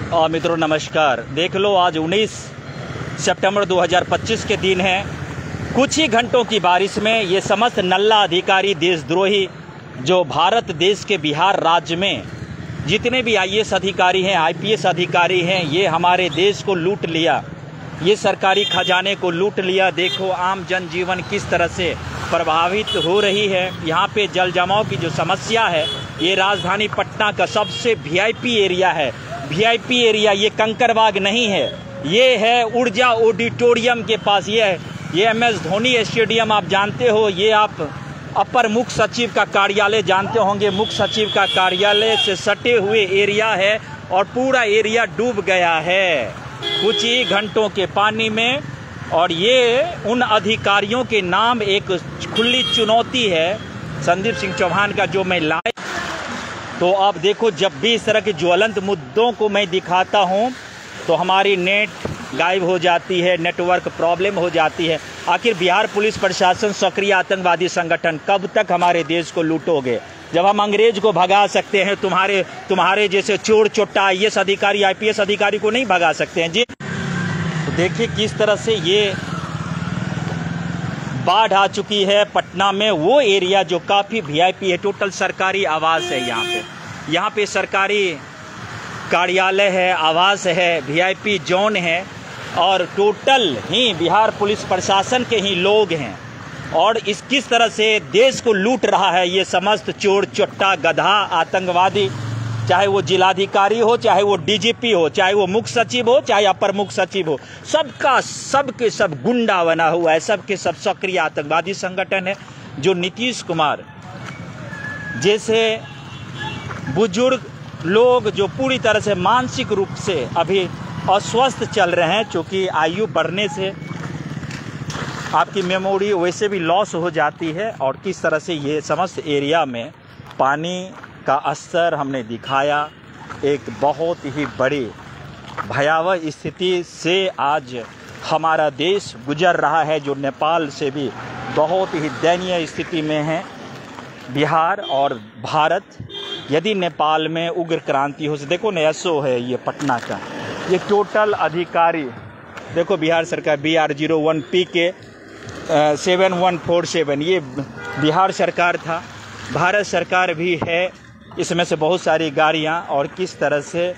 और मित्रों नमस्कार। देख लो, आज 19 सितंबर 2025 के दिन है। कुछ ही घंटों की बारिश में ये समस्त नल्ला अधिकारी, देशद्रोही जो भारत देश के बिहार राज्य में जितने भी आईएएस अधिकारी हैं, आईपीएस अधिकारी हैं, ये हमारे देश को लूट लिया, ये सरकारी खजाने को लूट लिया। देखो आम जनजीवन किस तरह से प्रभावित हो रही है। यहाँ पे जल जमाव की जो समस्या है, ये राजधानी पटना का सबसे वीआईपी एरिया है। वीआईपी एरिया ये कंकड़बाग नहीं है, ये है ऊर्जा ऑडिटोरियम के पास। ये MS धोनी स्टेडियम आप जानते हो। ये आप अपर मुख्य सचिव का कार्यालय जानते होंगे। मुख्य सचिव का कार्यालय से सटे हुए एरिया है और पूरा एरिया डूब गया है कुछ ही घंटों के पानी में। और ये उन अधिकारियों के नाम एक खुली चुनौती है संदीप सिंह चौहान का, जो मैं लाए। तो अब देखो, जब भी इस तरह के ज्वलंत मुद्दों को मैं दिखाता हूँ तो हमारी नेट गायब हो जाती है, नेटवर्क प्रॉब्लम हो जाती है। आखिर बिहार पुलिस प्रशासन सक्रिय आतंकवादी संगठन कब तक हमारे देश को लूटोगे? जब हम अंग्रेज को भगा सकते हैं, तुम्हारे जैसे चोर चोट्टा आईएएस अधिकारी, आईपीएस अधिकारी को नहीं भगा सकते हैं जी। तो देखिए किस तरह से ये बाढ़ आ चुकी है पटना में। वो एरिया जो काफ़ी वीआईपी है, टोटल सरकारी आवास है। यहाँ पे सरकारी कार्यालय है, आवास है, वीआईपी जोन है और टोटल ही बिहार पुलिस प्रशासन के ही लोग हैं। और इस किस तरह से देश को लूट रहा है ये समस्त चोर चोट्टा गधा आतंकवादी, चाहे वो जिलाधिकारी हो, चाहे वो डीजीपी हो, चाहे वो मुख्य सचिव हो, चाहे अपर मुख्य सचिव हो, सबके सब गुंडा बना हुआ है, सबके सब सक्रिय आतंकवादी संगठन है। जो नीतीश कुमार जैसे बुजुर्ग लोग जो पूरी तरह से मानसिक रूप से अभी अस्वस्थ चल रहे हैं, चूँकि आयु बढ़ने से आपकी मेमोरी वैसे भी लॉस हो जाती है। और किस तरह से ये समस्त एरिया में पानी का स्तर हमने दिखाया, एक बहुत ही बड़ी भयावह स्थिति से आज हमारा देश गुजर रहा है, जो नेपाल से भी बहुत ही दयनीय स्थिति में है बिहार और भारत। यदि नेपाल में उग्र क्रांति हो, देखो नयसो है ये पटना का, ये टोटल अधिकारी देखो बिहार सरकार BR01PK 7147, ये बिहार सरकार था, भारत सरकार भी है, इसमें से बहुत सारी गाड़ियाँ। और किस तरह से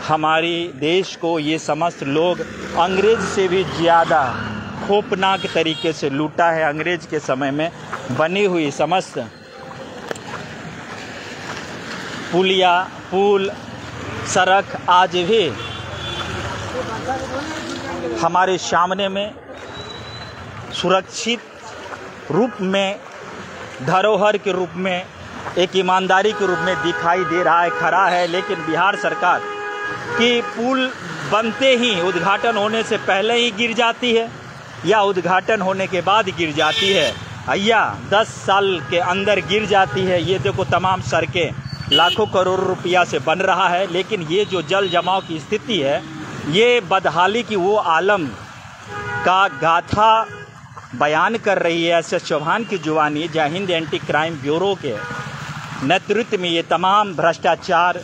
हमारी देश को ये समस्त लोग अंग्रेज से भी ज़्यादा खौफनाक तरीके से लूटा है। अंग्रेज के समय में बनी हुई समस्त पुल सड़क आज भी हमारे सामने में सुरक्षित रूप में, धरोहर के रूप में, एक ईमानदारी के रूप में दिखाई दे रहा है, खड़ा है। लेकिन बिहार सरकार की पुल बनते ही, उद्घाटन होने से पहले ही गिर जाती है या उद्घाटन होने के बाद गिर जाती है, या 10 साल के अंदर गिर जाती है। ये देखो तमाम सड़कें लाखों करोड़ रुपया से बन रहा है। लेकिन ये जो जल जमाव की स्थिति है, ये बदहाली की वो आलम का गाथा बयान कर रही है। SS चौहान की जुबानी, जय हिंद एंटी क्राइम ब्यूरो के नेतृत्व में ये तमाम भ्रष्टाचार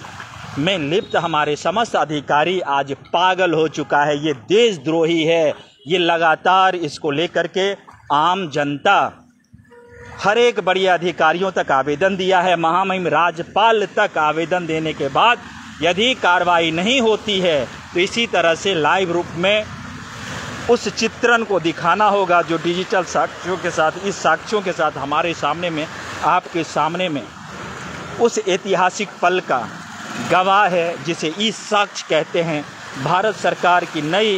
में लिप्त हमारे समस्त अधिकारी आज पागल हो चुका है। ये देशद्रोही है। ये लगातार इसको लेकर के आम जनता हर एक बड़ी अधिकारियों तक आवेदन दिया है, महामहिम राज्यपाल तक आवेदन देने के बाद यदि कार्रवाई नहीं होती है तो इसी तरह से लाइव रूप में उस चित्रण को दिखाना होगा जो डिजिटल साक्ष्यों के साथ, इस साक्ष्यों के साथ हमारे सामने में, आपके सामने में उस ऐतिहासिक पल का गवाह है, जिसे ई साक्ष्य कहते हैं। भारत सरकार की नई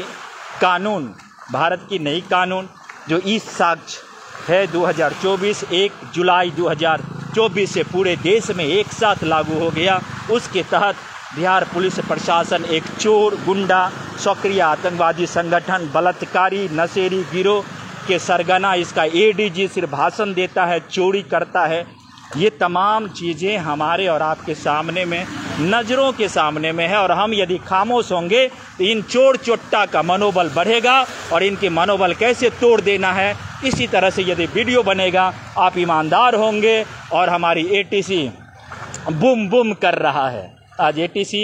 कानून, भारत की नई कानून जो ई साक्ष्य है 2024, 1 जुलाई 2024 से पूरे देश में एक साथ लागू हो गया। उसके तहत बिहार पुलिस प्रशासन एक चोर, गुंडा, सक्रिय आतंकवादी संगठन, बलात्कारी, नशेड़ी गिरोह के सरगना, इसका ADG सिर्फ भाषण देता है, चोरी करता है। ये तमाम चीज़ें हमारे और आपके सामने में, नज़रों के सामने में है। और हम यदि खामोश होंगे तो इन चोर चोट्टा का मनोबल बढ़ेगा। और इनके मनोबल कैसे तोड़ देना है, इसी तरह से यदि वीडियो बनेगा, आप ईमानदार होंगे। और हमारी ATC बूम बूम कर रहा है। आज ATC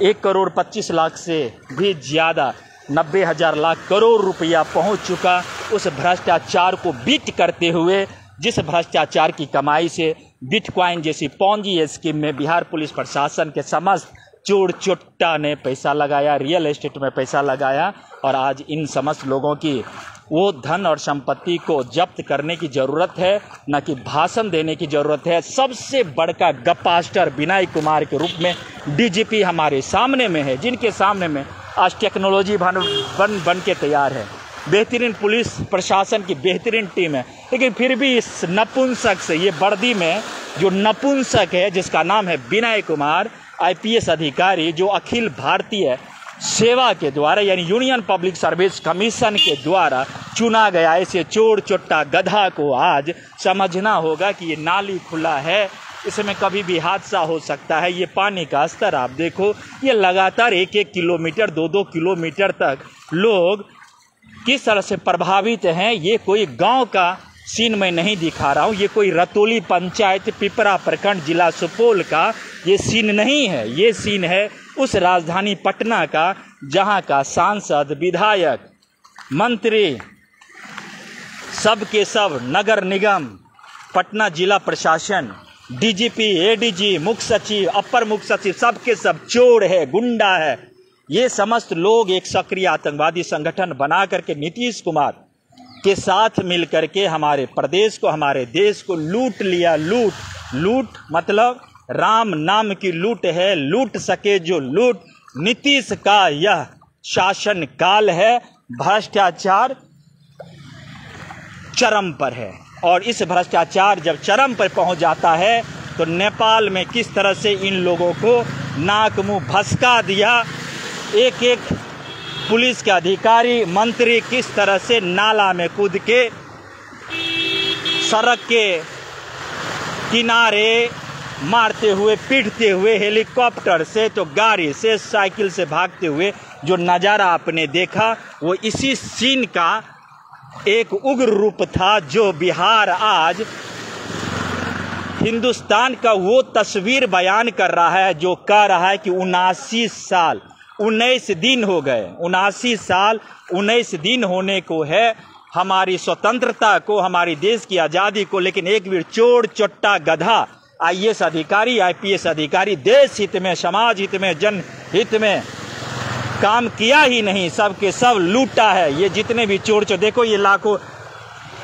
1,25,00,000 से भी ज़्यादा 90,000 लाख करोड़ रुपया पहुंच चुका। उस भ्रष्टाचार को बीट करते हुए, जिस भ्रष्टाचार की कमाई से बिटकॉइन जैसी पॉन्जी स्कीम में बिहार पुलिस प्रशासन के समस्त चोर चोट्टा ने पैसा लगाया, रियल एस्टेट में पैसा लगाया, और आज इन समस्त लोगों की वो धन और संपत्ति को जब्त करने की ज़रूरत है, न कि भाषण देने की ज़रूरत है। सबसे बड़का गपास्टर विनय कुमार के रूप में डीजीपी हमारे सामने में है, जिनके सामने में आज टेक्नोलॉजी बन के तैयार है। बेहतरीन पुलिस प्रशासन की बेहतरीन टीम है, लेकिन फिर भी इस नपुंसक से, ये वर्दी में जो नपुंसक है जिसका नाम है विनय कुमार, IPS अधिकारी, जो अखिल भारतीय सेवा के द्वारा यानी यूनियन पब्लिक सर्विस कमीशन के द्वारा चुना गया, ऐसे चोर चोट्टा गधा को आज समझना होगा कि ये नाली खुला है, इसमें कभी भी हादसा हो सकता है। ये पानी का स्तर आप देखो, ये लगातार 1-1 किलोमीटर 2-2 किलोमीटर तक लोग किस तरह से प्रभावित हैं। ये कोई गांव का सीन मैं नहीं दिखा रहा हूँ, ये कोई रतौली पंचायत पिपरा प्रखंड जिला सुपौल का ये सीन नहीं है। ये सीन है उस राजधानी पटना का, जहाँ का सांसद, विधायक, मंत्री, सब के सब, नगर निगम, पटना जिला प्रशासन, DGP, ADG, मुख्य सचिव, अपर मुख्य सचिव, सब के सब चोर है, गुंडा है। ये समस्त लोग एक सक्रिय आतंकवादी संगठन बना करके नीतीश कुमार के साथ मिलकर के हमारे प्रदेश को, हमारे देश को लूट लिया। लूट मतलब राम नाम की लूट है, लूट सके जो लूट। नीतीश का यह शासन काल है, भ्रष्टाचार चरम पर है, और इस भ्रष्टाचार जब चरम पर पहुंच जाता है तो नेपाल में किस तरह से इन लोगों को नाक मुंह भसका दिया, एक एक पुलिस के अधिकारी, मंत्री किस तरह से नाला में कूद के, सड़क के किनारे मारते हुए, पीटते हुए, हेलीकॉप्टर से तो गाड़ी से, साइकिल से भागते हुए जो नज़ारा आपने देखा, वो इसी सीन का एक उग्र रूप था, जो बिहार आज हिंदुस्तान का वो तस्वीर बयान कर रहा है जो कह रहा है कि 79 साल 19 दिन हो गए, 79 साल 19 दिन होने को है हमारी स्वतंत्रता को, हमारी देश की आज़ादी को, लेकिन एक भी चोर चोट्टा गधा IAS अधिकारी, IPS अधिकारी देश हित में, समाज हित में, जनहित में काम किया ही नहीं, सब के सब लूटा है। ये जितने भी चोर देखो, ये लाखों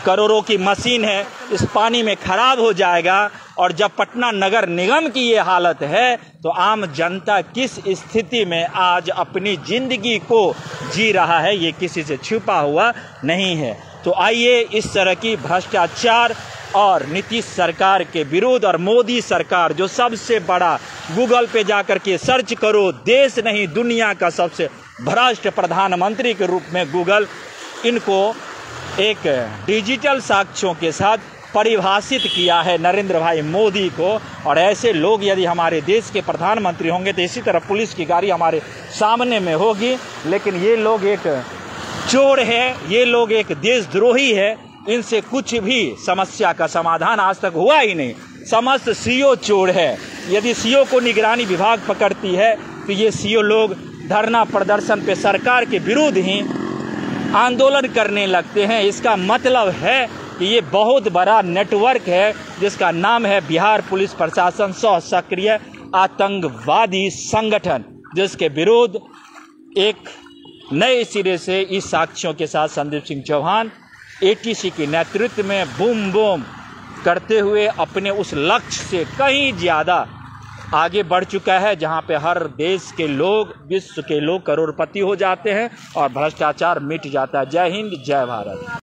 करोड़ों की मशीन है, इस पानी में खराब हो जाएगा। और जब पटना नगर निगम की ये हालत है तो आम जनता किस स्थिति में आज अपनी जिंदगी को जी रहा है, ये किसी से छुपा हुआ नहीं है। तो आइए इस तरह की भ्रष्टाचार और नीतीश सरकार के विरोध, और मोदी सरकार जो सबसे बड़ा, गूगल पे जाकर के सर्च करो, देश नहीं दुनिया का सबसे भ्रष्ट प्रधानमंत्री के रूप में गूगल इनको एक डिजिटल साक्ष्यों के साथ परिभाषित किया है, नरेंद्र भाई मोदी को। और ऐसे लोग यदि हमारे देश के प्रधानमंत्री होंगे तो इसी तरह पुलिस की गाड़ी हमारे सामने में होगी। लेकिन ये लोग एक चोर है, ये लोग एक देशद्रोही है, इनसे कुछ भी समस्या का समाधान आज तक हुआ ही नहीं। समस्त CO चोर है। यदि CO को निगरानी विभाग पकड़ती है तो ये CO लोग धरना प्रदर्शन पे सरकार के विरुद्ध ही आंदोलन करने लगते हैं। इसका मतलब है कि ये बहुत बड़ा नेटवर्क है जिसका नाम है बिहार पुलिस प्रशासन सह सक्रिय आतंकवादी संगठन, जिसके विरुद्ध एक नए सिरे से इस साक्ष्यों के साथ संदीप सिंह चौहान ATC के नेतृत्व में बूम बूम करते हुए अपने उस लक्ष्य से कहीं ज़्यादा आगे बढ़ चुका है, जहां पे हर देश के लोग, विश्व के लोग करोड़पति हो जाते हैं और भ्रष्टाचार मिट जाता है। जय हिंद, जय भारत।